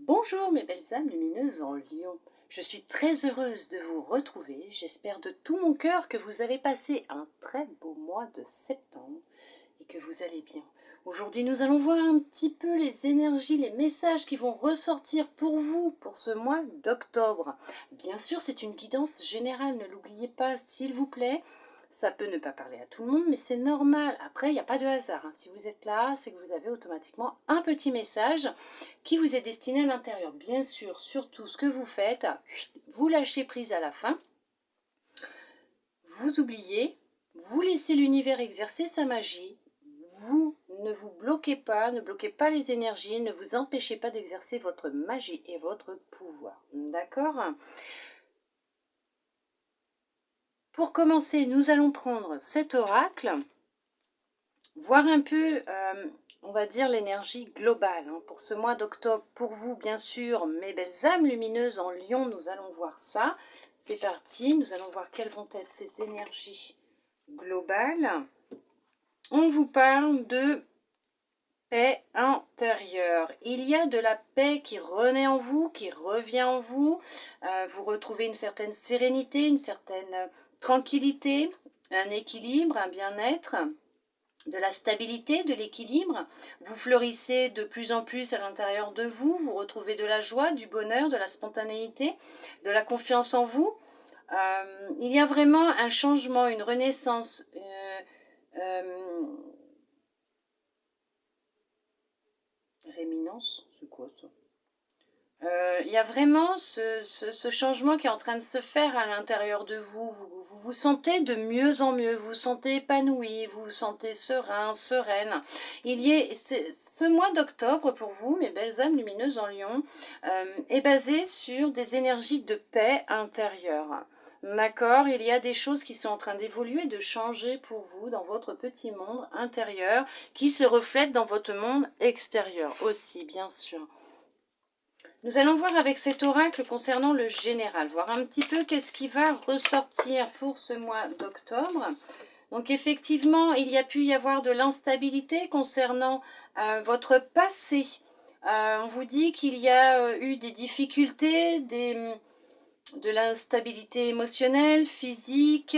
Bonjour mes belles âmes lumineuses en Lion. Je suis très heureuse de vous retrouver. J'espère de tout mon cœur que vous avez passé un très beau mois de septembre et que vous allez bien. Aujourd'hui, nous allons voir un petit peu les énergies, les messages qui vont ressortir pour vous pour ce mois d'octobre. Bien sûr, c'est une guidance générale, ne l'oubliez pas, s'il vous plaît. Ça peut ne pas parler à tout le monde, mais c'est normal. Après, il n'y a pas de hasard. Si vous êtes là, c'est que vous avez automatiquement un petit message qui vous est destiné à l'intérieur. Bien sûr, surtout ce que vous faites, vous lâchez prise à la fin, vous oubliez, vous laissez l'univers exercer sa magie, vous ne vous bloquez pas, ne bloquez pas les énergies, ne vous empêchez pas d'exercer votre magie et votre pouvoir. D'accord ? Pour commencer, nous allons prendre cet oracle, voir un peu, on va dire, l'énergie globale pour ce mois d'octobre. Pour vous, bien sûr, mes belles âmes lumineuses en Lion, nous allons voir ça. C'est parti, nous allons voir quelles vont être ces énergies globales. On vous parle de paix intérieure. Il y a de la paix qui renaît en vous, qui revient en vous. Vous retrouvez une certaine sérénité, une certaine tranquillité, un équilibre, un bien-être, de la stabilité, de l'équilibre. Vous fleurissez de plus en plus à l'intérieur de vous. Vous retrouvez de la joie, du bonheur, de la spontanéité, de la confiance en vous. Il y a vraiment un changement, une renaissance, réminence, c'est quoi ça? Il y a vraiment ce changement qui est en train de se faire à l'intérieur de vous. Vous vous sentez de mieux en mieux, vous vous sentez épanoui, vous vous sentez serein, sereine. Ce mois d'octobre pour vous, mes belles âmes lumineuses en Lion, est basé sur des énergies de paix intérieure. D'accord, il y a des choses qui sont en train d'évoluer, de changer pour vous dans votre petit monde intérieur, qui se reflètent dans votre monde extérieur aussi, bien sûr. Nous allons voir avec cet oracle concernant le général, voir un petit peu qu'est-ce qui va ressortir pour ce mois d'octobre. Donc effectivement, il y a pu y avoir de l'instabilité concernant votre passé. On vous dit qu'il y a eu des difficultés, de l'instabilité émotionnelle, physique,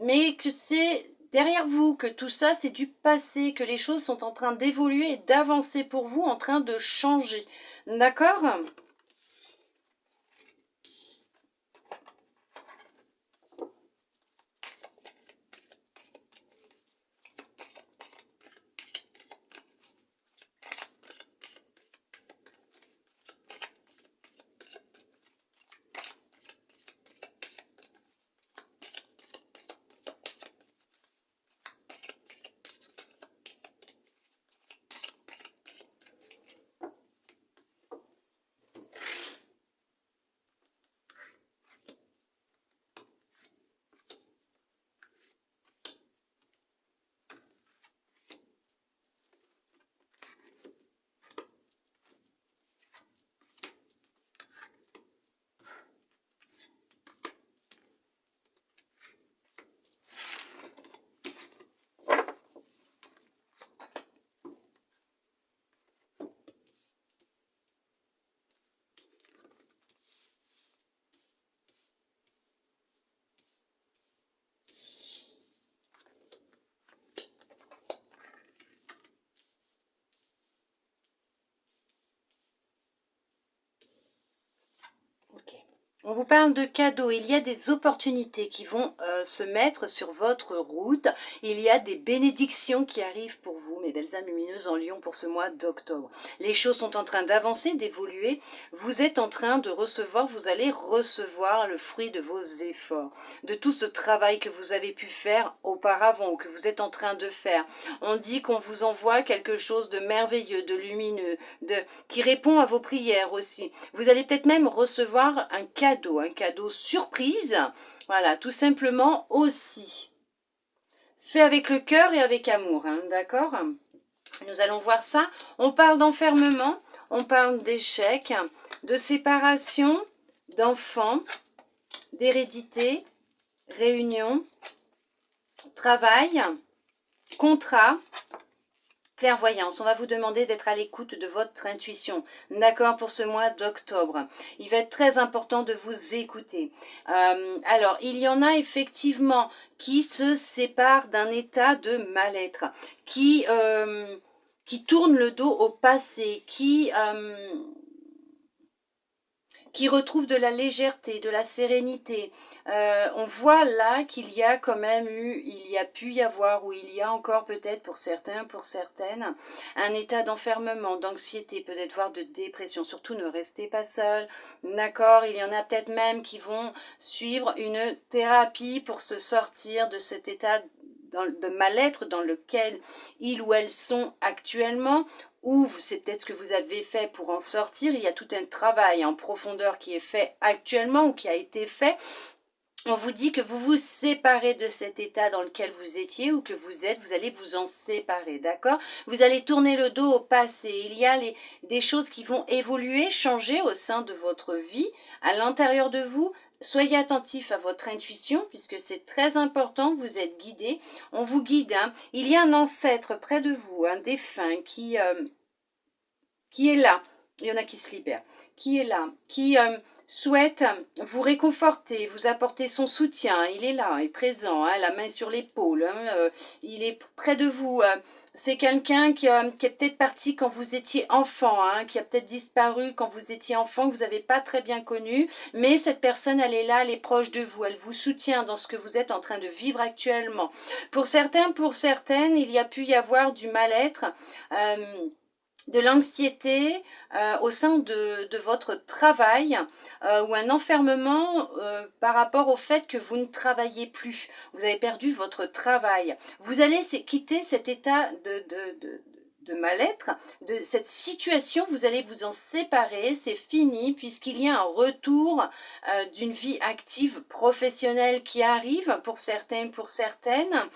mais que c'est derrière vous, que tout ça c'est du passé, que les choses sont en train d'évoluer et d'avancer pour vous, en train de changer. D'accord ? On vous parle de cadeaux, il y a des opportunités qui vont se mettre sur votre route, il y a des bénédictions qui arrivent pour vous, mes belles âmes lumineuses en Lion, pour ce mois d'octobre. Les choses sont en train d'avancer, d'évoluer, vous êtes en train de recevoir, vous allez recevoir le fruit de vos efforts, de tout ce travail que vous avez pu faire auparavant, ou que vous êtes en train de faire. On dit qu'on vous envoie quelque chose de merveilleux, de lumineux, qui répond à vos prières aussi. Vous allez peut-être même recevoir un cadeau surprise, voilà, tout simplement aussi. Fait avec le cœur et avec amour, d'accord ? Nous allons voir ça. On parle d'enfermement, on parle d'échec, de séparation, d'enfants, d'hérédité, réunion, travail, contrat, Clairvoyance, on va vous demander d'être à l'écoute de votre intuition, d'accord, pour ce mois d'octobre. Il va être très important de vous écouter. Alors, il y en a effectivement qui se séparent d'un état de mal-être, qui tournent le dos au passé, qui retrouve de la légèreté, de la sérénité. On voit là qu'il y a quand même eu, il y a pu y avoir, ou il y a encore peut-être pour certains, pour certaines, un état d'enfermement, d'anxiété, peut-être voire de dépression. Surtout ne restez pas seul, d'accord? Il y en a peut-être même qui vont suivre une thérapie pour se sortir de cet état de mal-être dans lequel ils ou elles sont actuellement, ou c'est peut-être ce que vous avez fait pour en sortir. Il y a tout un travail en profondeur qui est fait actuellement ou qui a été fait. On vous dit que vous vous séparez de cet état dans lequel vous étiez ou que vous êtes, vous allez vous en séparer, d'accord? Vous allez tourner le dos au passé. Il y a des choses qui vont évoluer, changer au sein de votre vie, à l'intérieur de vous. Soyez attentif à votre intuition puisque c'est très important, vous êtes guidé. On vous guide, hein. Il y a un ancêtre près de vous, un défunt qui est là, il y en a qui se libèrent, qui est là, qui souhaite vous réconforter, vous apporter son soutien. Il est là, il est présent, hein, la main sur l'épaule, hein, il est près de vous. C'est quelqu'un qui est peut-être parti quand vous étiez enfant, hein, qui a peut-être disparu quand vous étiez enfant, que vous n'avez pas très bien connu, mais cette personne, elle est là, elle est proche de vous, elle vous soutient dans ce que vous êtes en train de vivre actuellement. Pour certains, pour certaines, il y a pu y avoir du mal-être, de l'anxiété au sein de votre travail ou un enfermement par rapport au fait que vous ne travaillez plus. Vous avez perdu votre travail. Vous allez quitter cet état de mal-être, de cette situation, vous allez vous en séparer, c'est fini puisqu'il y a un retour d'une vie active professionnelle qui arrive pour certains, pour certaines.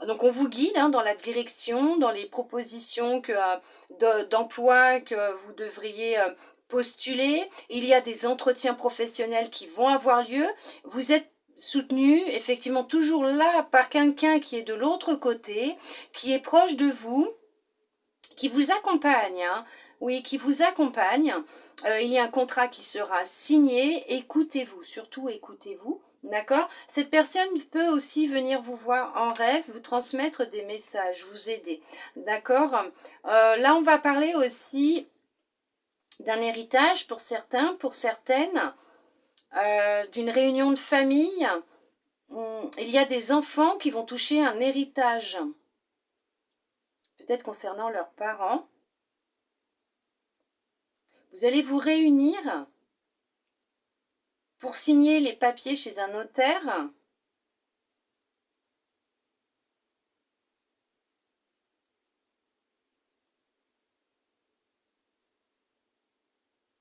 Donc on vous guide hein, dans la direction, dans les propositions d'emploi que vous devriez postuler. Il y a des entretiens professionnels qui vont avoir lieu. Vous êtes soutenu, effectivement toujours là par quelqu'un qui est de l'autre côté, qui est proche de vous, qui vous accompagne, hein. Oui, qui vous accompagne. Il y a un contrat qui sera signé. Écoutez-vous, surtout écoutez-vous. D'accord? Cette personne peut aussi venir vous voir en rêve, vous transmettre des messages, vous aider. D'accord? Là, on va parler aussi d'un héritage pour certains, pour certaines, d'une réunion de famille. Il y a des enfants qui vont toucher un héritage, peut-être concernant leurs parents. Vous allez vous réunir pour signer les papiers chez un notaire.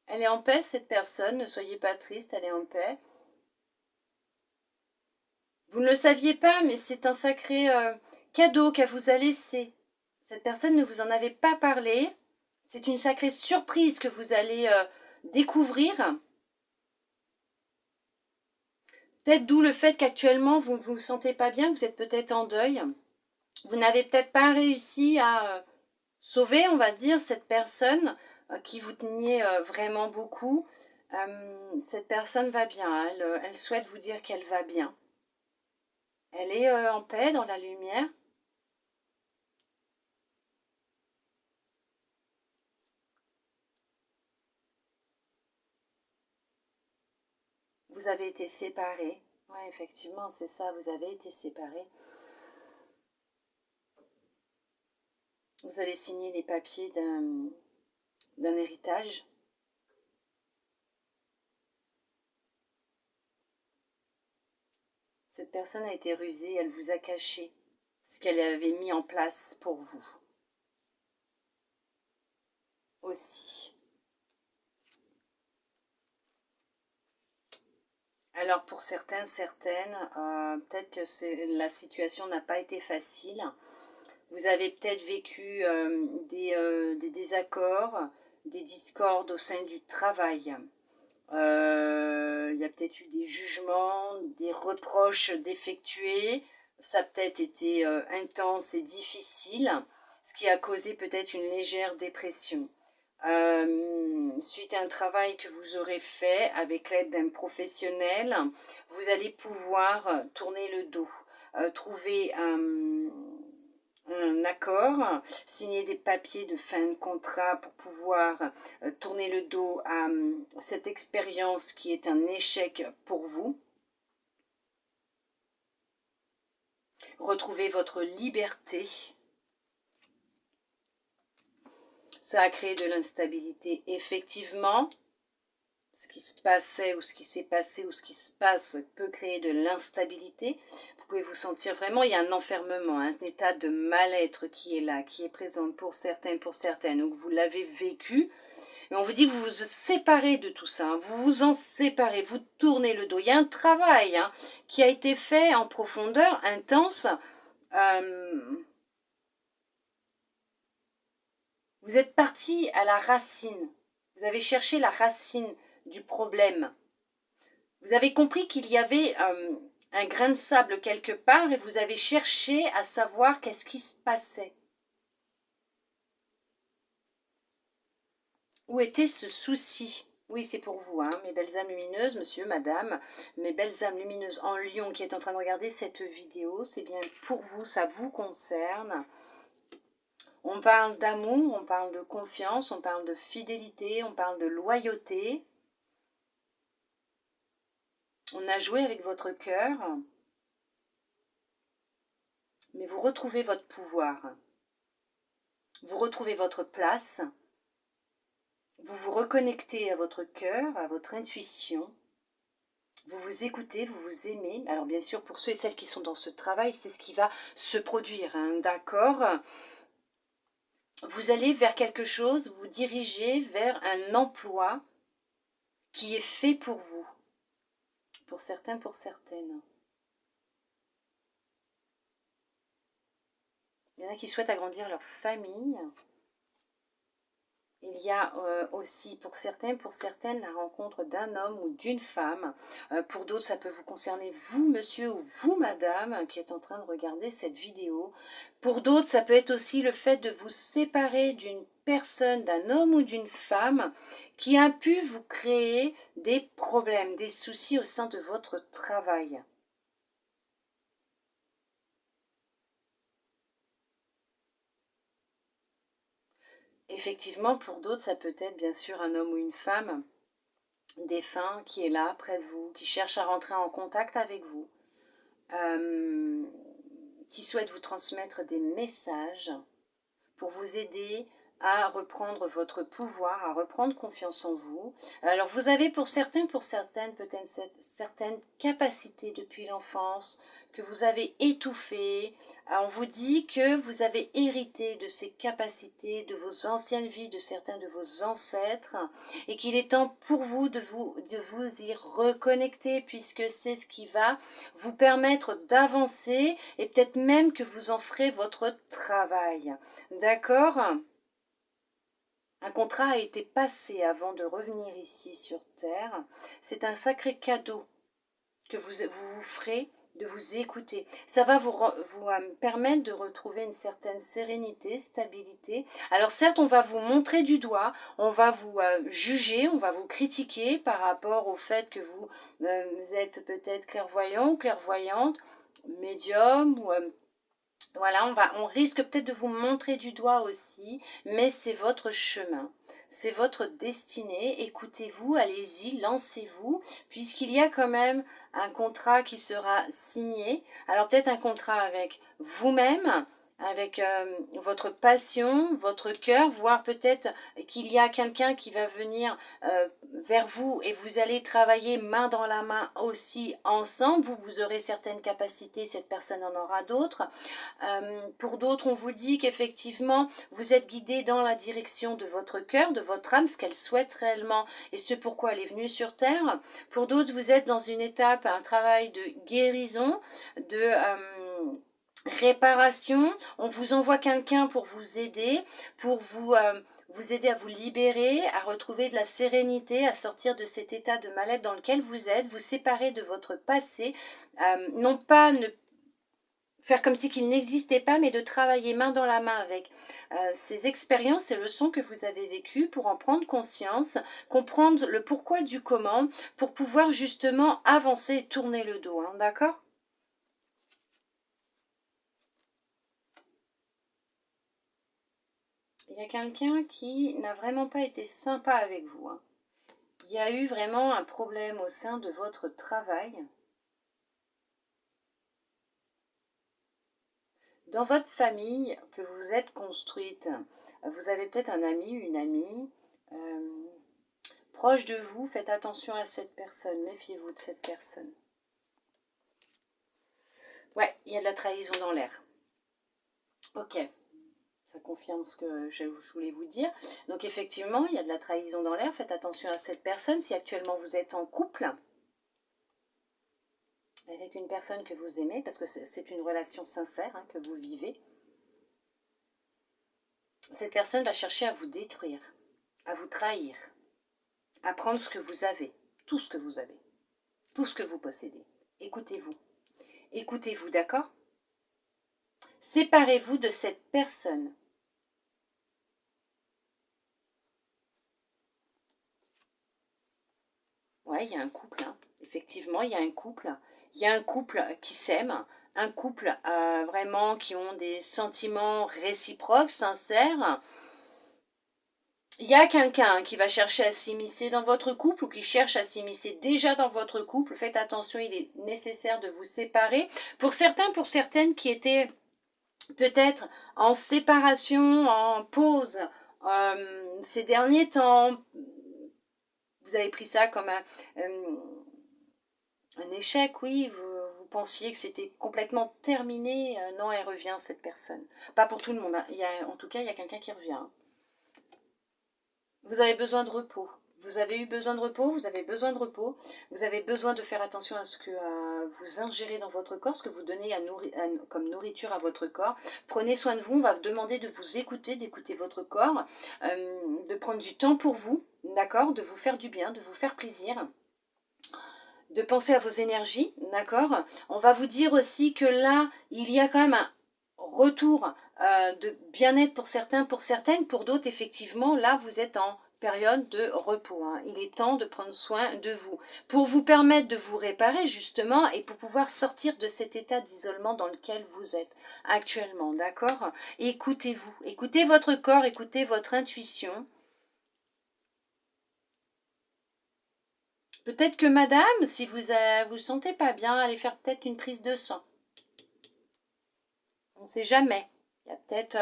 Elle est en paix, cette personne, ne soyez pas triste, elle est en paix. Vous ne le saviez pas, mais c'est un sacré cadeau qu'elle vous a laissé. Cette personne ne vous en avait pas parlé. C'est une sacrée surprise que vous allez découvrir. Peut-être d'où le fait qu'actuellement vous ne vous sentez pas bien, vous êtes peut-être en deuil. Vous n'avez peut-être pas réussi à sauver, on va dire, cette personne qui vous teniez vraiment beaucoup. Cette personne va bien, elle souhaite vous dire qu'elle va bien. Elle est en paix, dans la lumière. Vous avez été séparés. Oui, effectivement, c'est ça, vous avez été séparés. Vous allez signer les papiers d'un héritage. Cette personne a été rusée, elle vous a caché ce qu'elle avait mis en place pour vous. Aussi. Alors pour certains, certaines, peut-être que la situation n'a pas été facile. Vous avez peut-être vécu des désaccords, des discordes au sein du travail. Il y a peut-être eu des jugements, des reproches d'effectuer. Ça a peut-être été intense et difficile. ce qui a causé peut-être une légère dépression. Suite à un travail que vous aurez fait avec l'aide d'un professionnel, vous allez pouvoir tourner le dos, trouver un accord, signer des papiers de fin de contrat pour pouvoir tourner le dos à cette expérience qui est un échec pour vous. Retrouver votre liberté. Ça a créé de l'instabilité. Effectivement, ce qui se passait ou ce qui s'est passé ou ce qui se passe peut créer de l'instabilité. Vous pouvez vous sentir vraiment, il y a un enfermement, un état de mal-être qui est là, qui est présent pour certains, pour certaines. Donc vous l'avez vécu. Mais on vous dit que vous vous séparez de tout ça, hein. Vous vous en séparez, vous tournez le dos. Il y a un travail qui a été fait en profondeur, intense. Vous êtes parti à la racine. Vous avez cherché la racine du problème. Vous avez compris qu'il y avait un grain de sable quelque part et vous avez cherché à savoir qu'est-ce qui se passait. Où était ce souci? Oui, c'est pour vous, hein, mes belles âmes lumineuses, monsieur, madame, mes belles âmes lumineuses en lion qui est en train de regarder cette vidéo. C'est bien pour vous, ça vous concerne. On parle d'amour, on parle de confiance, on parle de fidélité, on parle de loyauté. On a joué avec votre cœur, mais vous retrouvez votre pouvoir. Vous retrouvez votre place. Vous vous reconnectez à votre cœur, à votre intuition. Vous vous écoutez, vous vous aimez. Alors bien sûr, pour ceux et celles qui sont dans ce travail, c'est ce qui va se produire, hein, d'accord ? Vous allez vers quelque chose, vous dirigez vers un emploi qui est fait pour vous. Pour certains, pour certaines. Il y en a qui souhaitent agrandir leur famille. Il y a aussi pour certains, pour certaines, la rencontre d'un homme ou d'une femme. Pour d'autres, ça peut vous concerner vous, monsieur, ou vous, madame, qui êtes en train de regarder cette vidéo. Pour d'autres, ça peut être aussi le fait de vous séparer d'une personne, d'un homme ou d'une femme qui a pu vous créer des problèmes, des soucis au sein de votre travail. Effectivement, pour d'autres, ça peut être bien sûr un homme ou une femme défunt qui est là près de vous, qui cherche à rentrer en contact avec vous, qui souhaite vous transmettre des messages pour vous aider à reprendre votre pouvoir, à reprendre confiance en vous. Alors vous avez pour certains, pour certaines, peut-être certaines capacités depuis l'enfance que vous avez étouffées. On vous dit que vous avez hérité de ces capacités, de vos anciennes vies, de certains de vos ancêtres, et qu'il est temps pour vous de vous y reconnecter, puisque c'est ce qui va vous permettre d'avancer, et peut-être même que vous en ferez votre travail. D'accord ? Un contrat a été passé avant de revenir ici sur Terre. C'est un sacré cadeau que vous ferez de vous écouter. Ça va vous permettre de retrouver une certaine sérénité, stabilité. Alors certes, on va vous montrer du doigt, on va vous juger, on va vous critiquer par rapport au fait que vous êtes peut-être clairvoyant ou clairvoyante, médium ou... voilà, on risque peut-être de vous montrer du doigt aussi, mais c'est votre chemin, c'est votre destinée. Écoutez-vous, allez-y, lancez-vous, puisqu'il y a quand même un contrat qui sera signé. Alors peut-être un contrat avec vous-même, avec votre passion, votre cœur, voire peut-être qu'il y a quelqu'un qui va venir vers vous et vous allez travailler main dans la main aussi ensemble. Vous aurez certaines capacités, cette personne en aura d'autres. Pour d'autres, on vous dit qu'effectivement, vous êtes guidé dans la direction de votre cœur, de votre âme, ce qu'elle souhaite réellement et ce pourquoi elle est venue sur Terre. Pour d'autres, vous êtes dans une étape, un travail de guérison, de... réparation. On vous envoie quelqu'un pour vous aider, pour vous aider à vous libérer, à retrouver de la sérénité, à sortir de cet état de mal-être dans lequel vous êtes, vous séparer de votre passé, non pas ne faire comme si qu'il n'existait pas, mais de travailler main dans la main avec ces expériences, ces leçons que vous avez vécues pour en prendre conscience, comprendre le pourquoi du comment, pour pouvoir justement avancer et tourner le dos, hein, d'accord? Il y a quelqu'un qui n'a vraiment pas été sympa avec vous, hein. Il y a eu vraiment un problème au sein de votre travail. Dans votre famille que vous êtes construite, vous avez peut-être un ami, une amie proche de vous. Faites attention à cette personne, méfiez-vous de cette personne. Ouais, il y a de la trahison dans l'air. Ok, ça confirme ce que je voulais vous dire. Donc effectivement, il y a de la trahison dans l'air. Faites attention à cette personne. Si actuellement vous êtes en couple avec une personne que vous aimez, parce que c'est une relation sincère, hein, que vous vivez, cette personne va chercher à vous détruire, à vous trahir, à prendre ce que vous avez, tout ce que vous avez, tout ce que vous possédez. Écoutez-vous. Écoutez-vous, d'accord? Séparez-vous de cette personne. Ouais, il y a un couple, hein. Effectivement, il y a un couple. Il y a un couple qui s'aime, un couple vraiment qui ont des sentiments réciproques, sincères. Il y a quelqu'un qui va chercher à s'immiscer dans votre couple ou qui cherche à s'immiscer déjà dans votre couple. Faites attention, il est nécessaire de vous séparer. Pour certains, pour certaines qui étaient peut-être en séparation, en pause ces derniers temps, vous avez pris ça comme un échec, oui, vous pensiez que c'était complètement terminé. Non, elle revient, cette personne. Pas pour tout le monde, hein. En tout cas, il y a quelqu'un qui revient. Vous avez besoin de repos. Vous avez eu besoin de repos, vous avez besoin de repos, vous avez besoin de faire attention à ce que vous ingérez dans votre corps, ce que vous donnez comme nourriture à votre corps. Prenez soin de vous, on va vous demander de vous écouter, d'écouter votre corps, de prendre du temps pour vous, d'accord, de vous faire du bien, de vous faire plaisir, de penser à vos énergies, d'accord. On va vous dire aussi que là, il y a quand même un retour de bien-être pour certains, pour certaines, pour d'autres, effectivement, là, vous êtes en période de repos, hein. Il est temps de prendre soin de vous, pour vous permettre de vous réparer, justement, et pour pouvoir sortir de cet état d'isolement dans lequel vous êtes actuellement, d'accord. Écoutez-vous, écoutez votre corps, écoutez votre intuition. Peut-être que madame, si vous vous sentez pas bien, allez faire peut-être une prise de sang. On ne sait jamais. Il y a peut-être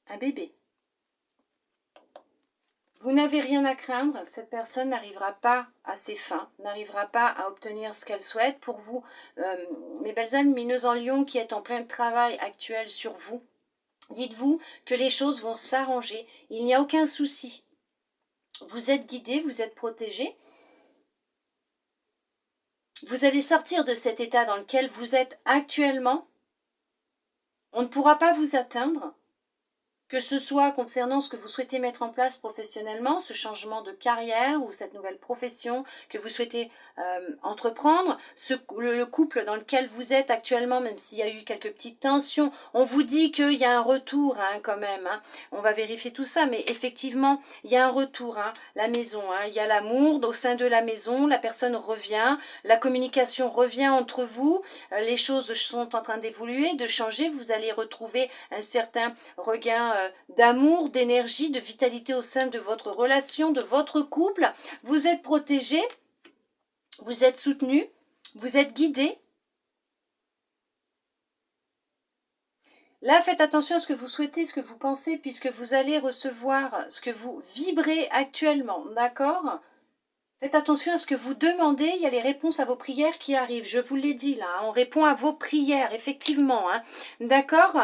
un bébé. Vous n'avez rien à craindre, cette personne n'arrivera pas à ses fins, n'arrivera pas à obtenir ce qu'elle souhaite. Pour vous, mes belles âmes lumineuses en lion qui êtes en plein travail actuel sur vous, dites-vous que les choses vont s'arranger, il n'y a aucun souci. Vous êtes guidé, vous êtes protégé. Vous allez sortir de cet état dans lequel vous êtes actuellement. On ne pourra pas vous atteindre. Que ce soit concernant ce que vous souhaitez mettre en place professionnellement, ce changement de carrière ou cette nouvelle profession que vous souhaitez entreprendre, le couple dans lequel vous êtes actuellement, même s'il y a eu quelques petites tensions, on vous dit qu'il y a un retour, hein, quand même, hein. On va vérifier tout ça, mais effectivement, il y a un retour, hein, la maison, hein, il y a l'amour au sein de la maison, la personne revient, la communication revient entre vous, les choses sont en train d'évoluer, de changer, vous allez retrouver un certain regain d'amour, d'énergie, de vitalité au sein de votre relation, de votre couple. Vous êtes protégé, vous êtes soutenu, vous êtes guidé. Là, faites attention à ce que vous souhaitez, ce que vous pensez, puisque vous allez recevoir ce que vous vibrez actuellement, d'accord ? Faites attention à ce que vous demandez, il y a les réponses à vos prières qui arrivent. Je vous l'ai dit là, hein, on répond à vos prières, effectivement, hein, d'accord ?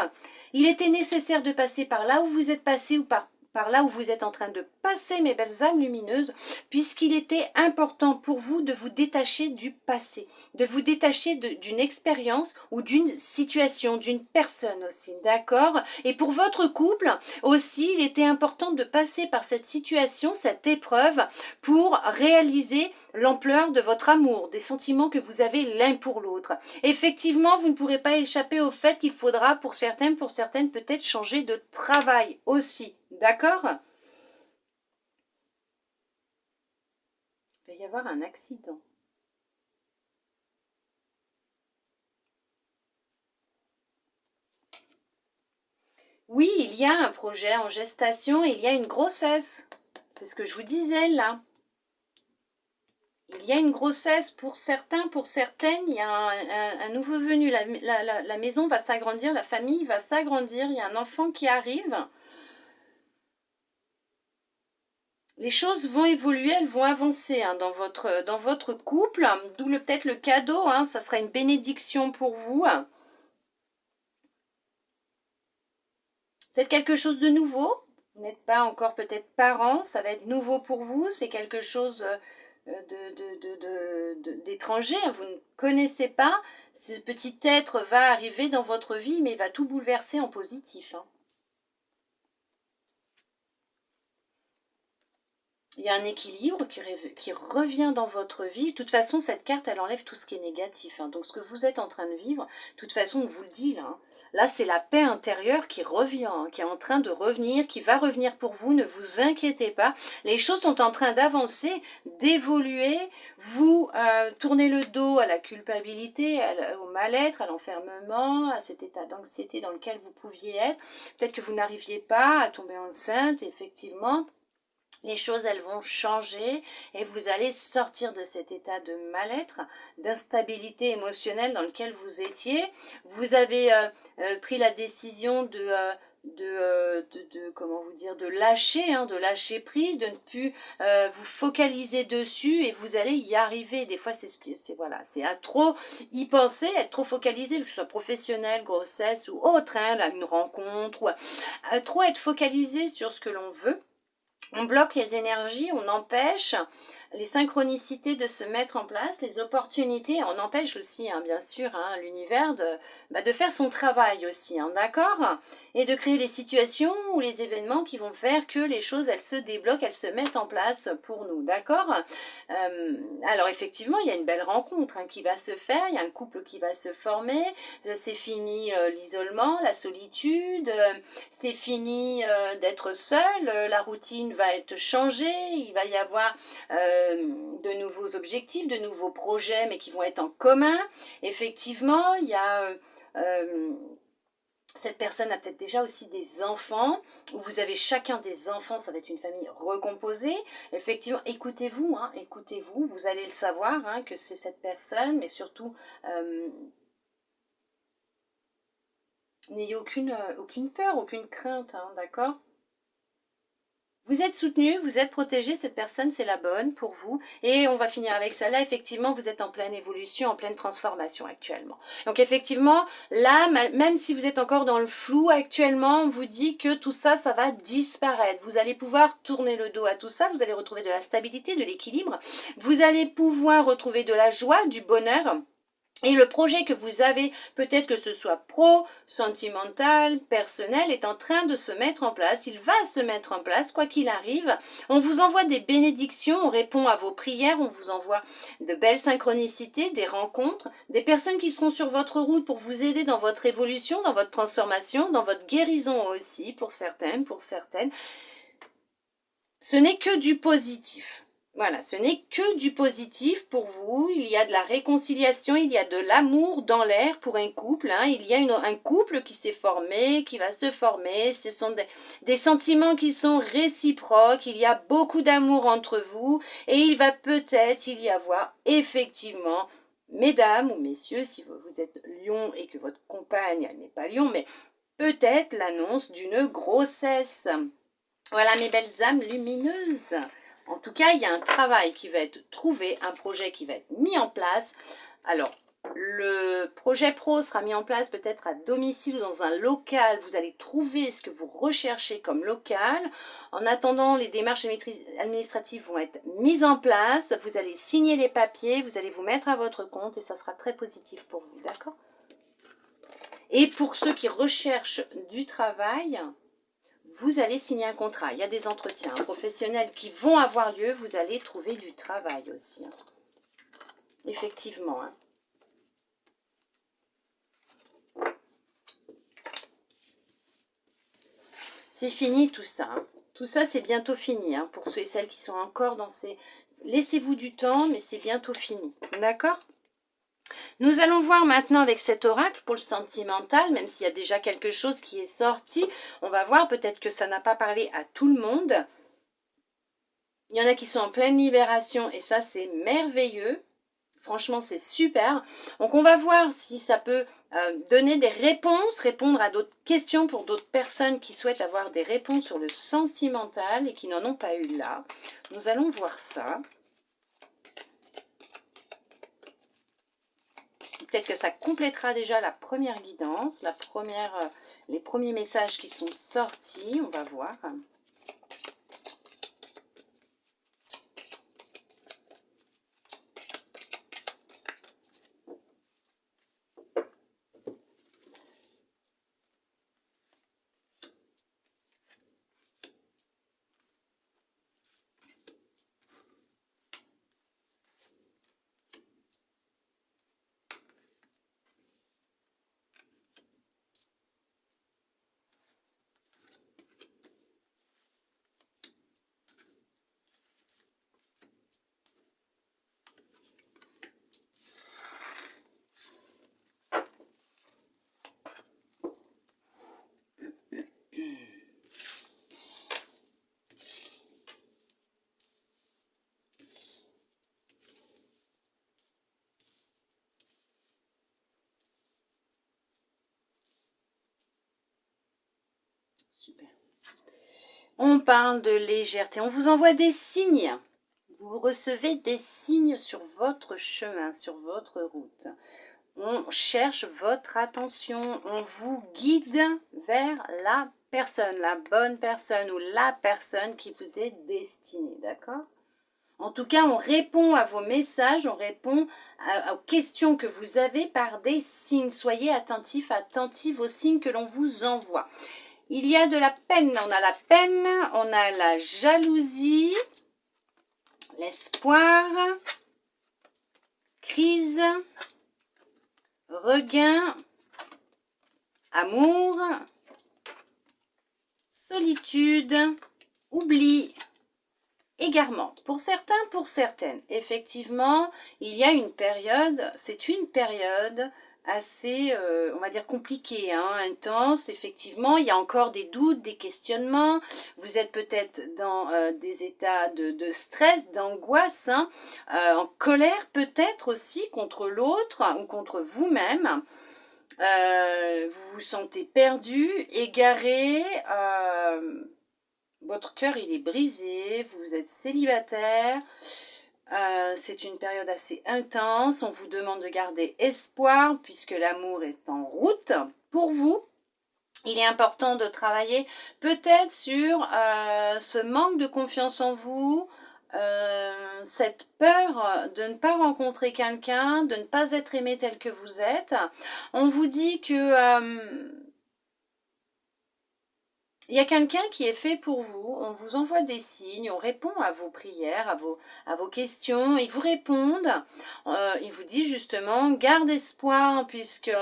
Il était nécessaire de passer par là où vous êtes passé ou par par là où vous êtes en train de passer, mes belles âmes lumineuses, puisqu'il était important pour vous de vous détacher du passé, de vous détacher d'une expérience ou d'une situation, d'une personne aussi, d'accord? Et pour votre couple aussi, il était important de passer par cette situation, cette épreuve, pour réaliser l'ampleur de votre amour, des sentiments que vous avez l'un pour l'autre. Effectivement, vous ne pourrez pas échapper au fait qu'il faudra pour certains, pour certaines peut-être changer de travail aussi. D'accord? Il va y avoir un accident. Oui, il y a un projet en gestation, il y a une grossesse. C'est ce que je vous disais là. Il y a une grossesse pour certains, pour certaines, il y a un nouveau venu. La maison va s'agrandir, la famille va s'agrandir, il y a un enfant qui arrive. Les choses vont évoluer, elles vont avancer hein, dans votre couple, d'où peut-être le cadeau, hein, ça sera une bénédiction pour vous. C'est quelque chose de nouveau, vous n'êtes pas encore peut-être parent, ça va être nouveau pour vous, c'est quelque chose d'étranger, vous ne connaissez pas, ce petit être va arriver dans votre vie, mais il va tout bouleverser en positif. Hein. Il y a un équilibre qui revient dans votre vie. De toute façon, cette carte, elle enlève tout ce qui est négatif. Hein. Donc, ce que vous êtes en train de vivre, de toute façon, on vous le dit là. Hein. Là, c'est la paix intérieure qui revient, hein, qui est en train de revenir, qui va revenir pour vous. Ne vous inquiétez pas. Les choses sont en train d'avancer, d'évoluer. Vous tournez le dos à la culpabilité, au mal-être, à l'enfermement, à cet état d'anxiété dans lequel vous pouviez être. Peut-être que vous n'arriviez pas à tomber enceinte, effectivement. Les choses, elles vont changer et vous allez sortir de cet état de mal-être, d'instabilité émotionnelle dans lequel vous étiez. Vous avez pris la décision comment vous dire, de lâcher, hein, de lâcher prise, de ne plus vous focaliser dessus et vous allez y arriver. Des fois, c'est à trop y penser, être trop focalisé, que ce soit professionnel, grossesse ou autre, hein, là, une rencontre, ou trop être focalisé sur ce que l'on veut. On bloque les énergies, on empêche les synchronicités de se mettre en place, les opportunités, on empêche aussi, hein, bien sûr, hein, l'univers de faire son travail aussi, hein, d'accord? Et de créer les situations ou les événements qui vont faire que les choses, elles se débloquent, elles se mettent en place pour nous, d'accord? Alors effectivement, il y a une belle rencontre hein, qui va se faire, il y a un couple qui va se former, c'est fini l'isolement, la solitude, c'est fini d'être seul, la routine va être changée, il va y avoir de nouveaux objectifs, de nouveaux projets, mais qui vont être en commun. Effectivement, il y a... cette personne a peut-être déjà aussi des enfants, ou vous avez chacun des enfants, ça va être une famille recomposée. Effectivement, écoutez-vous, hein, écoutez-vous, vous allez le savoir hein, que c'est cette personne, mais surtout, n'ayez aucune peur, aucune crainte, hein, d'accord ? Vous êtes soutenu, vous êtes protégé, cette personne c'est la bonne pour vous. Et on va finir avec ça. Là, effectivement, vous êtes en pleine évolution, en pleine transformation actuellement. Donc effectivement, là, même si vous êtes encore dans le flou actuellement, on vous dit que tout ça, ça va disparaître. Vous allez pouvoir tourner le dos à tout ça, vous allez retrouver de la stabilité, de l'équilibre. Vous allez pouvoir retrouver de la joie, du bonheur. Et le projet que vous avez, peut-être que ce soit pro, sentimental, personnel, est en train de se mettre en place. Il va se mettre en place, quoi qu'il arrive. On vous envoie des bénédictions, on répond à vos prières, on vous envoie de belles synchronicités, des rencontres, des personnes qui seront sur votre route pour vous aider dans votre évolution, dans votre transformation, dans votre guérison aussi, pour certains, pour certaines. Ce n'est que du positif. Voilà, ce n'est que du positif pour vous. Il y a de la réconciliation, il y a de l'amour dans l'air pour un couple. Hein. Il y a un couple qui s'est formé, qui va se former. Ce sont des sentiments qui sont réciproques. Il y a beaucoup d'amour entre vous. Et il va peut-être y avoir effectivement, mesdames ou messieurs, si vous êtes lion et que votre compagne n'est pas lion, mais peut-être l'annonce d'une grossesse. Voilà mes belles âmes lumineuses. En tout cas, il y a un travail qui va être trouvé, un projet qui va être mis en place. Alors, Le projet pro sera mis en place peut-être à domicile ou dans un local. Vous allez trouver ce que vous recherchez comme local. En attendant, les démarches administratives vont être mises en place. Vous allez signer les papiers, vous allez vous mettre à votre compte et ça sera très positif pour vous, d'accord? Et pour ceux qui recherchent du travail, vous allez signer un contrat. Il y a des entretiens professionnels qui vont avoir lieu. Vous allez trouver du travail aussi. Effectivement. C'est fini tout ça. Tout ça, c'est bientôt fini. Pour ceux et celles qui sont encore dans ces... Laissez-vous du temps, mais c'est bientôt fini. D'accord? Nous allons voir maintenant avec cet oracle pour le sentimental, même s'il y a déjà quelque chose qui est sorti. On va voir peut-être que ça n'a pas parlé à tout le monde. Il y en a qui sont en pleine libération et ça, c'est merveilleux. Franchement, c'est super. Donc, on va voir si ça peut donner des réponses, répondre à d'autres questions pour d'autres personnes qui souhaitent avoir des réponses sur le sentimental et qui n'en ont pas eu là. Nous allons voir ça. Peut-être que ça complétera déjà la première guidance, les premiers messages qui sont sortis. On va voir. Super. On parle de légèreté. On vous envoie des signes. Vous recevez des signes sur votre chemin, sur votre route. On cherche votre attention. On vous guide vers la personne, la bonne personne ou la personne qui vous est destinée. D'accord? En tout cas, on répond à vos messages, on répond aux questions que vous avez par des signes. Soyez attentifs, attentifs aux signes que l'on vous envoie. Il y a de la peine, on a la peine, on a la jalousie, l'espoir, crise, regain, amour, solitude, oubli, égarement. Pour certains, pour certaines, effectivement, il y a une période, c'est une période assez, on va dire, compliqué, intense. Effectivement, il y a encore des doutes, des questionnements. Vous êtes peut-être dans des états de stress, d'angoisse, en colère peut-être aussi contre l'autre ou contre vous-même. Vous vous sentez perdu, égaré. Votre cœur, il est brisé. Vous êtes célibataire. C'est une période assez intense. On vous demande de garder espoir puisque l'amour est en route pour vous. Il est important de travailler peut-être sur ce manque de confiance en vous, cette peur de ne pas rencontrer quelqu'un, de ne pas être aimé tel que vous êtes. On vous dit que il y a quelqu'un qui est fait pour vous, on vous envoie des signes, on répond à vos prières, à vos questions, ils vous répondent, ils vous disent justement, garde espoir puisque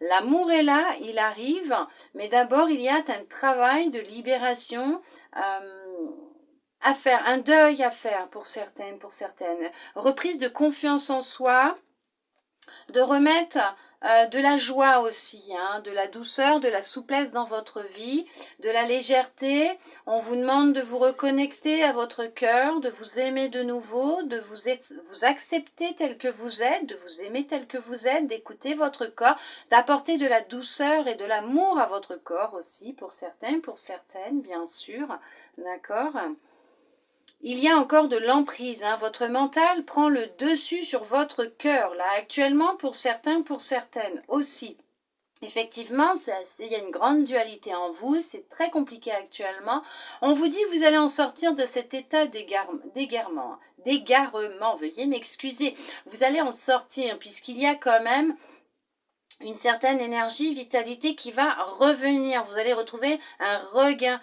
l'amour est là, il arrive, mais d'abord il y a un travail de libération à faire, un deuil à faire pour certaines, reprise de confiance en soi, de remettre de la joie aussi, de la douceur, de la souplesse dans votre vie, de la légèreté. On vous demande de vous reconnecter à votre cœur, de vous aimer de nouveau, de vous accepter tel que vous êtes, de vous aimer tel que vous êtes, d'écouter votre corps, d'apporter de la douceur et de l'amour à votre corps aussi, pour certains, pour certaines, bien sûr. D'accord ? il y a encore de l'emprise. Hein. Votre mental prend le dessus sur votre cœur, là, actuellement, pour certains, pour certaines aussi. Effectivement, il y a une grande dualité en vous, c'est très compliqué actuellement. On vous dit que vous allez en sortir de cet état d'égarement, veuillez m'excuser. Vous allez en sortir puisqu'il y a quand même une certaine énergie, vitalité qui va revenir. Vous allez retrouver un regain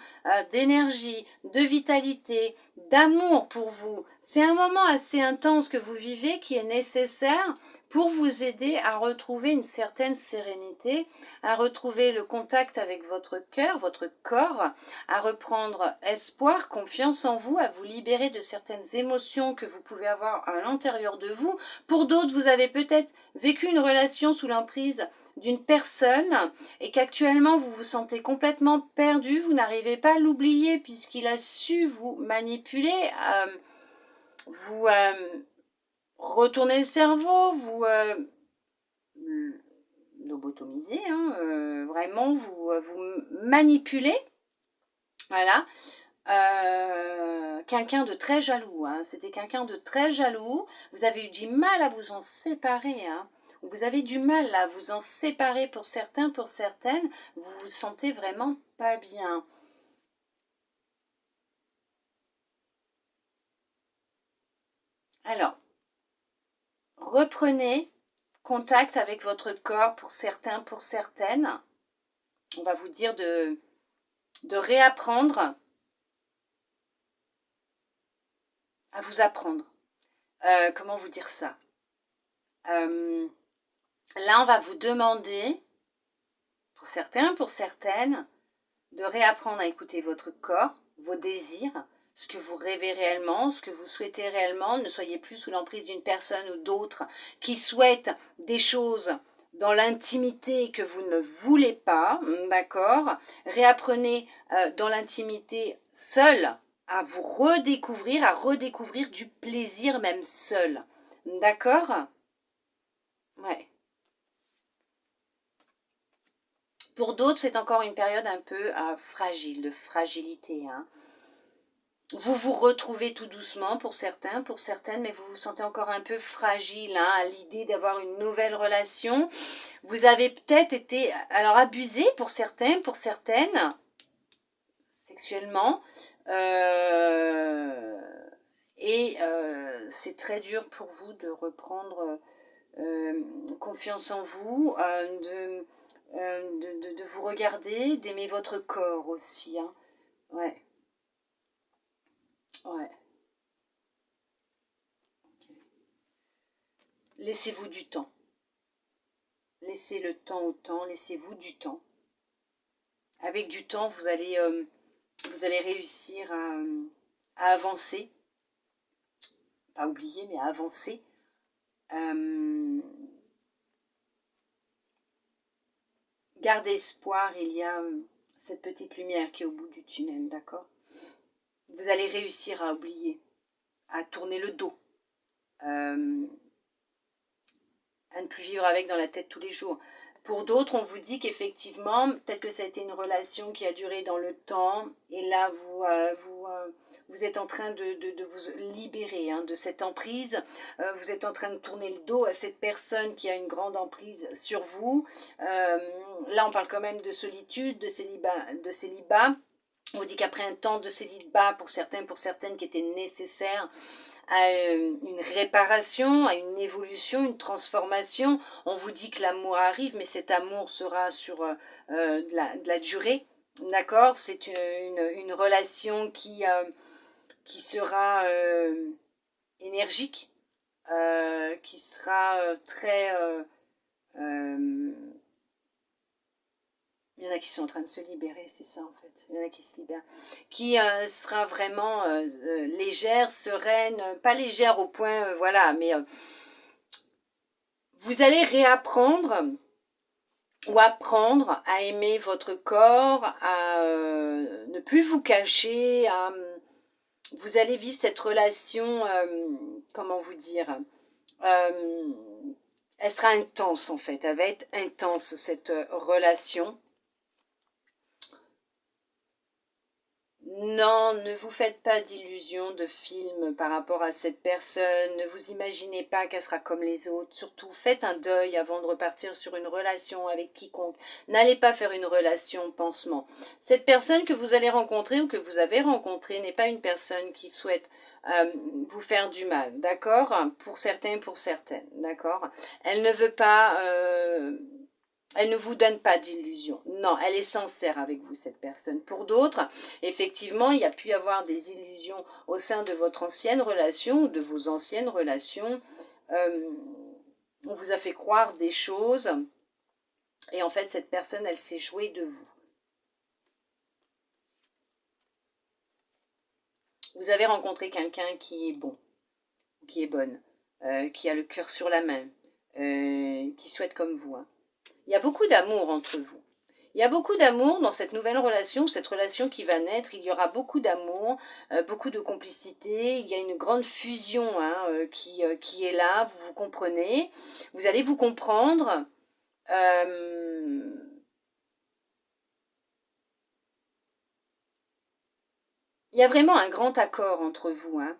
d'énergie, de vitalité, d'amour pour vous. C'est un moment assez intense que vous vivez qui est nécessaire pour vous aider à retrouver une certaine sérénité, à retrouver le contact avec votre cœur, votre corps, à reprendre espoir, confiance en vous, à vous libérer de certaines émotions que vous pouvez avoir à l'intérieur de vous. Pour d'autres, vous avez peut-être vécu une relation sous l'emprise d'une personne et qu'actuellement vous vous sentez complètement perdu, vous n'arrivez pas à l'oublier puisqu'il a su vous manipuler, vous retourner le cerveau, vous lobotomiser, hein, vraiment vous manipuler, voilà. Quelqu'un de très jaloux, hein. C'était quelqu'un de très jaloux, vous avez eu du mal à vous en séparer, hein. Vous avez du mal à vous en séparer pour certains, pour certaines, vous vous sentez vraiment pas bien. Alors, reprenez contact avec votre corps pour certains, pour certaines. On va vous dire de réapprendre à vous apprendre. Comment vous dire ça? Là, on va vous demander, pour certains, pour certaines, de réapprendre à écouter votre corps, vos désirs, ce que vous rêvez réellement, ce que vous souhaitez réellement. Ne soyez plus sous l'emprise d'une personne ou d'autres qui souhaitent des choses dans l'intimité que vous ne voulez pas, d'accord? Réapprenez dans l'intimité seul à vous redécouvrir, à redécouvrir du plaisir même seul, d'accord? Ouais. Pour d'autres, c'est encore une période un peu fragile, de fragilité. Hein. Vous vous retrouvez tout doucement pour certains, pour certaines, mais vous vous sentez encore un peu fragile hein, à l'idée d'avoir une nouvelle relation. Vous avez peut-être été alors abusé pour certains, pour certaines, sexuellement. Et c'est très dur pour vous de reprendre confiance en vous, de vous regarder, d'aimer votre corps aussi. Hein. Ouais. Ouais. Laissez-vous du temps. Laissez le temps au temps, laissez-vous du temps. Avec du temps, vous allez réussir à avancer. Pas oublier, mais à avancer. Gardez espoir, il y a cette petite lumière qui est au bout du tunnel, d'accord? Vous allez réussir à oublier, à tourner le dos, à ne plus vivre avec dans la tête tous les jours. Pour d'autres, on vous dit qu'effectivement, peut-être que ça a été une relation qui a duré dans le temps, et là, vous êtes en train de vous libérer hein, de cette emprise. Vous êtes en train de tourner le dos à cette personne qui a une grande emprise sur vous. Là, on parle quand même de solitude, de célibat. On vous dit qu'après un temps de célibat, pour certains, pour certaines, qui était nécessaire, à une réparation, à une évolution, une transformation. On vous dit que l'amour arrive, mais cet amour sera sur de la durée. D'accord? C'est une relation qui sera énergique, qui sera très... il y en a qui sont en train de se libérer, c'est ça en fait. Il y en a qui se libèrent. Qui sera vraiment légère, sereine, pas légère au point, voilà, mais vous allez réapprendre ou apprendre à aimer votre corps, à ne plus vous cacher, vous allez vivre cette relation, comment vous dire, elle sera intense en fait, elle va être intense cette relation. Non, ne vous faites pas d'illusions de film par rapport à cette personne. Ne vous imaginez pas qu'elle sera comme les autres. Surtout, faites un deuil avant de repartir sur une relation avec quiconque. N'allez pas faire une relation pansement. Cette personne que vous allez rencontrer ou que vous avez rencontrée n'est pas une personne qui souhaite vous faire du mal, d'accord? Pour certains, pour certaines, d'accord? Elle ne veut pas... elle ne vous donne pas d'illusions. Non, elle est sincère avec vous, cette personne. Pour d'autres, effectivement, il y a pu y avoir des illusions au sein de votre ancienne relation ou de vos anciennes relations. On vous a fait croire des choses. Et en fait, cette personne, elle s'est jouée de vous. Vous avez rencontré quelqu'un qui est bon, qui est bonne, qui a le cœur sur la main, qui souhaite comme vous. Hein. Il y a beaucoup d'amour entre vous. Il y a beaucoup d'amour dans cette nouvelle relation, cette relation qui va naître. Il y aura beaucoup d'amour, beaucoup de complicité. Il y a une grande fusion hein, qui est là. Vous vous comprenez. Vous allez vous comprendre. Il y a vraiment un grand accord entre vous. Hein.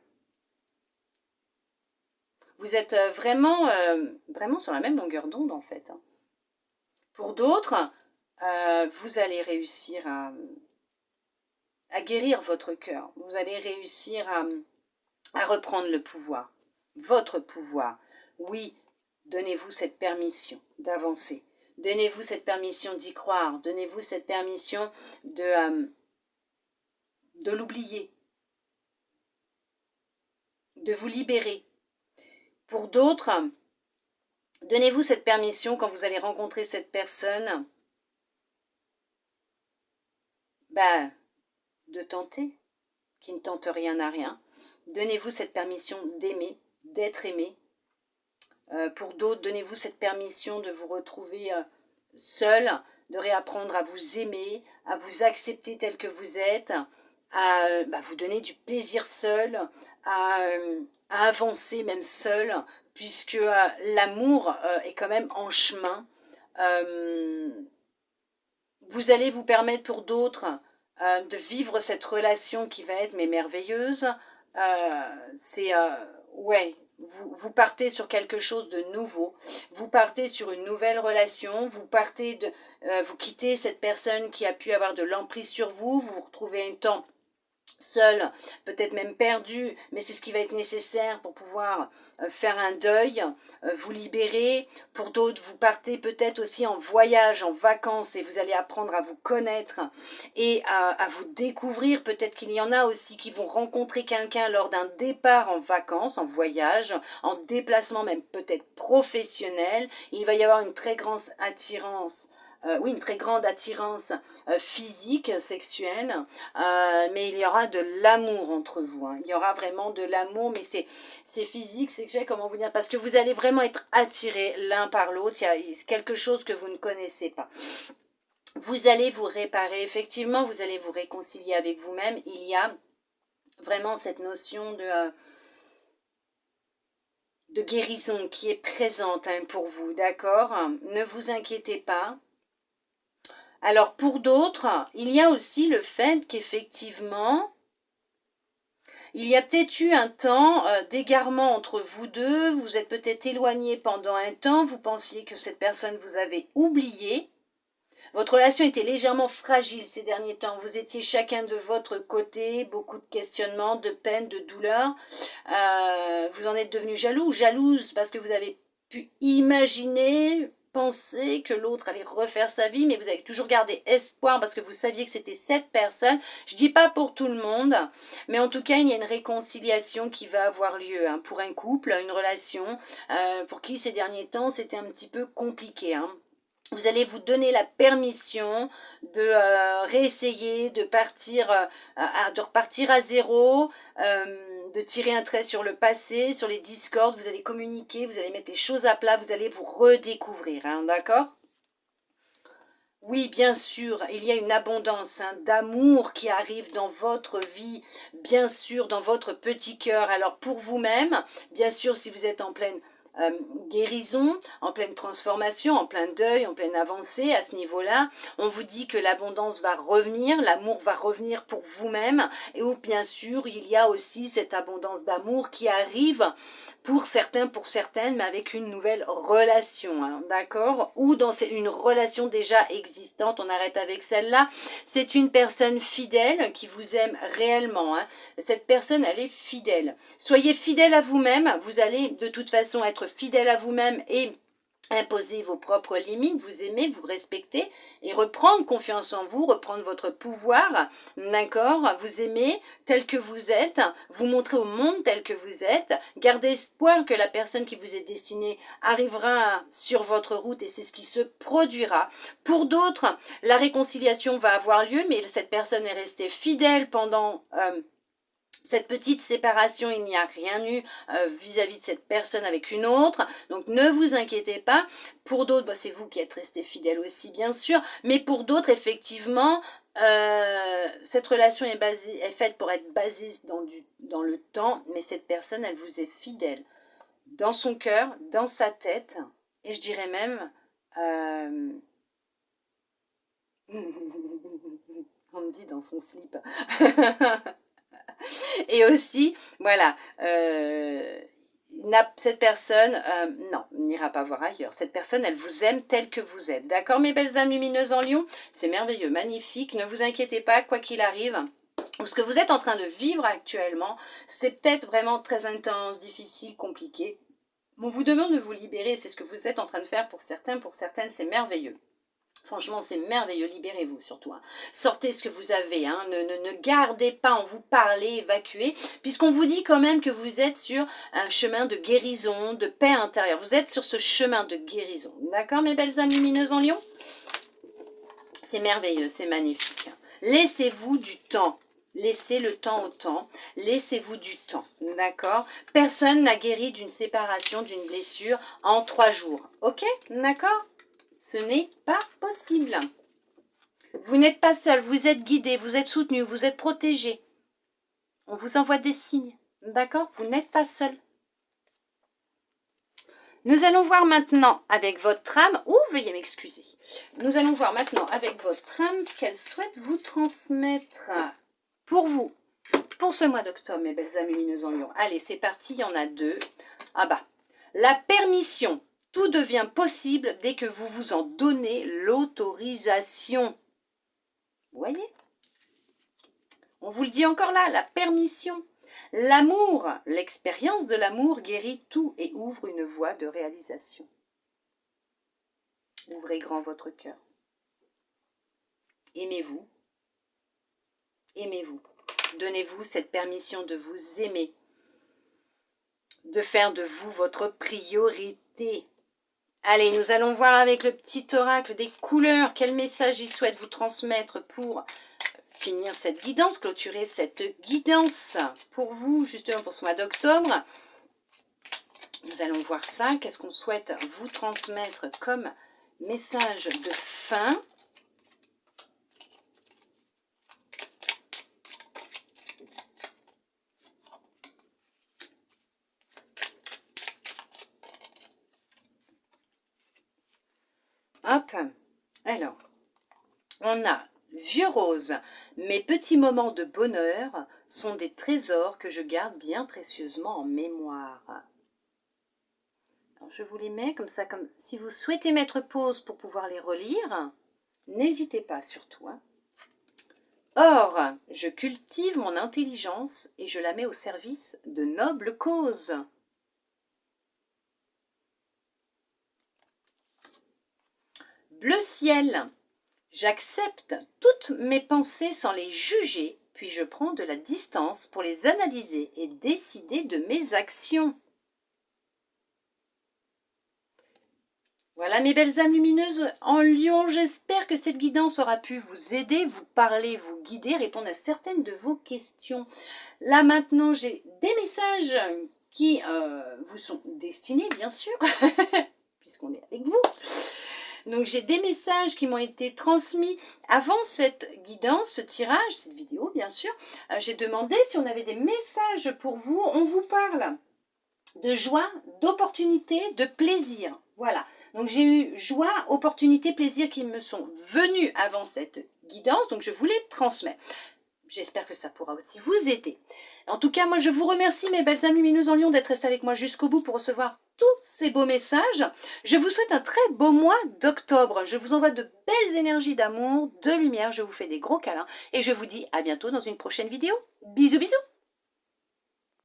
Vous êtes vraiment sur la même longueur d'onde en fait. Hein. Pour d'autres, vous allez réussir à guérir votre cœur. Vous allez réussir à reprendre le pouvoir. Votre pouvoir. Oui, donnez-vous cette permission d'avancer. Donnez-vous cette permission d'y croire. Donnez-vous cette permission de l'oublier. De vous libérer. Pour d'autres, donnez-vous cette permission quand vous allez rencontrer cette personne de tenter, qui ne tente rien à rien. Donnez-vous cette permission d'aimer, d'être aimé. Pour d'autres, donnez-vous cette permission de vous retrouver seul, de réapprendre à vous aimer, à vous accepter tel que vous êtes, à vous donner du plaisir seul, à avancer même seul, puisque l'amour est quand même en chemin. Vous allez vous permettre pour d'autres de vivre cette relation qui va être merveilleuse. Vous partez sur quelque chose de nouveau. Vous partez sur une nouvelle relation. Vous quittez cette personne qui a pu avoir de l'emprise sur vous. Vous vous retrouvez un temps seul, peut-être même perdu, mais c'est ce qui va être nécessaire pour pouvoir faire un deuil, vous libérer. Pour d'autres, vous partez peut-être aussi en voyage, en vacances, et vous allez apprendre à vous connaître et à vous découvrir. Peut-être qu'il y en a aussi qui vont rencontrer quelqu'un lors d'un départ en vacances, en voyage, en déplacement même peut-être professionnel. Il va y avoir une très grande attirance. Une très grande attirance physique, sexuelle, mais il y aura de l'amour entre vous. Hein. Il y aura vraiment de l'amour, mais c'est physique, sexuel, comment vous dire, parce que vous allez vraiment être attirés l'un par l'autre. Il y a quelque chose que vous ne connaissez pas. Vous allez vous réparer, effectivement, vous allez vous réconcilier avec vous-même. Il y a vraiment cette notion de guérison qui est présente hein, pour vous, d'accord? Ne vous inquiétez pas. Alors pour d'autres, il y a aussi le fait qu'effectivement, il y a peut-être eu un temps d'égarement entre vous deux, vous êtes peut-être éloignés pendant un temps, vous pensiez que cette personne vous avait oublié. Votre relation était légèrement fragile ces derniers temps, vous étiez chacun de votre côté, beaucoup de questionnements, de peine, de douleur. Vous en êtes devenu jaloux, jalouse parce que vous avez pu imaginer penser que l'autre allait refaire sa vie, mais vous avez toujours gardé espoir parce que vous saviez que c'était cette personne. Je dis pas pour tout le monde, mais en tout cas, il y a une réconciliation qui va avoir lieu hein, pour un couple, une relation, pour qui ces derniers temps, c'était un petit peu compliqué. Hein. Vous allez vous donner la permission de réessayer, de repartir à zéro, de tirer un trait sur le passé, sur les discordes, vous allez communiquer, vous allez mettre les choses à plat, vous allez vous redécouvrir, hein, d'accord ? Oui, bien sûr, il y a une abondance hein, d'amour qui arrive dans votre vie, bien sûr, dans votre petit cœur. Alors pour vous-même, bien sûr, si vous êtes en pleine guérison, en pleine transformation, en plein deuil, en pleine avancée à ce niveau-là. On vous dit que l'abondance va revenir, l'amour va revenir pour vous-même, et où bien sûr il y a aussi cette abondance d'amour qui arrive pour certains, pour certaines, mais avec une nouvelle relation, hein, d'accord? Ou dans une relation déjà existante, on arrête avec celle-là. C'est une personne fidèle qui vous aime réellement, hein. Cette personne, elle est fidèle. Soyez fidèle à vous-même, vous allez de toute façon être fidèle à vous-même et imposer vos propres limites, vous aimer, vous respecter et reprendre confiance en vous, reprendre votre pouvoir, d'accord? Vous aimer tel que vous êtes, vous montrer au monde tel que vous êtes, gardez espoir que la personne qui vous est destinée arrivera sur votre route et c'est ce qui se produira. Pour d'autres, la réconciliation va avoir lieu, mais cette personne est restée fidèle pendant cette petite séparation, il n'y a rien eu vis-à-vis de cette personne avec une autre, donc ne vous inquiétez pas. Pour d'autres, bah, c'est vous qui êtes resté fidèle aussi, bien sûr, mais pour d'autres, effectivement, cette relation est faite pour être basée dans le temps, mais cette personne, elle vous est fidèle dans son cœur, dans sa tête, et je dirais même... on me dit dans son slip. Et aussi, voilà, cette personne, non, n'ira pas voir ailleurs. Cette personne, elle vous aime telle que vous êtes. D'accord, mes belles âmes lumineuses en lion? C'est merveilleux, magnifique. Ne vous inquiétez pas, quoi qu'il arrive. Ce que vous êtes en train de vivre actuellement, c'est peut-être vraiment très intense, difficile, compliqué. On vous demande de vous libérer. C'est ce que vous êtes en train de faire pour certains, pour certaines. C'est merveilleux. Franchement, c'est merveilleux, libérez-vous surtout. Hein. Sortez ce que vous avez, hein. Ne gardez pas en vous parler, évacuez, puisqu'on vous dit quand même que vous êtes sur un chemin de guérison, de paix intérieure. Vous êtes sur ce chemin de guérison. D'accord, mes belles âmes lumineuses en lion? C'est merveilleux, c'est magnifique. Laissez-vous du temps. Laissez le temps au temps. Laissez-vous du temps. D'accord? Personne n'a guéri d'une séparation, d'une blessure en 3 jours. Ok? D'accord? Ce n'est pas possible. Vous n'êtes pas seul, vous êtes guidé, vous êtes soutenu, vous êtes protégé. On vous envoie des signes. D'accord? Vous n'êtes pas seul. Nous allons voir maintenant avec votre âme, ou veuillez m'excuser. Nous allons voir maintenant avec votre âme ce qu'elle souhaite vous transmettre pour vous, pour ce mois d'octobre, mes belles âmes lumineuses en lion. Allez, c'est parti, il y en a 2. Ah bah, la permission. Tout devient possible dès que vous vous en donnez l'autorisation. Vous voyez? On vous le dit encore là, la permission. L'amour, l'expérience de l'amour guérit tout et ouvre une voie de réalisation. Ouvrez grand votre cœur. Aimez-vous. Aimez-vous. Donnez-vous cette permission de vous aimer. De faire de vous votre priorité. Allez, nous allons voir avec le petit oracle des couleurs quel message il souhaite vous transmettre pour finir cette guidance, clôturer cette guidance pour vous, justement pour ce mois d'octobre. Nous allons voir ça. Qu'est-ce qu'on souhaite vous transmettre comme message de fin? Hop, alors, on a vieux rose. Mes petits moments de bonheur sont des trésors que je garde bien précieusement en mémoire. Alors, je vous les mets comme ça, comme si vous souhaitez mettre pause pour pouvoir les relire, n'hésitez pas surtout. Hein. Or, je cultive mon intelligence et je la mets au service de nobles causes. Bleu ciel, j'accepte toutes mes pensées sans les juger, puis je prends de la distance pour les analyser et décider de mes actions. Voilà mes belles âmes lumineuses en lion, j'espère que cette guidance aura pu vous aider, vous parler, vous guider, répondre à certaines de vos questions. Là maintenant j'ai des messages qui vous sont destinés bien sûr, puisqu'on est avec vous. Donc j'ai des messages qui m'ont été transmis avant cette guidance, ce tirage, cette vidéo bien sûr. J'ai demandé si on avait des messages pour vous, on vous parle. de joie, d'opportunité, de plaisir. Voilà. Donc j'ai eu joie, opportunité, plaisir qui me sont venus avant cette guidance. Donc je vous les transmets. J'espère que ça pourra aussi vous aider. En tout cas, moi je vous remercie mes belles amies lumineuses en lion d'être restées avec moi jusqu'au bout pour recevoir tous ces beaux messages. Je vous souhaite un très beau mois d'octobre. Je vous envoie de belles énergies d'amour, de lumière. Je vous fais des gros câlins et je vous dis à bientôt dans une prochaine vidéo. Bisous bisous.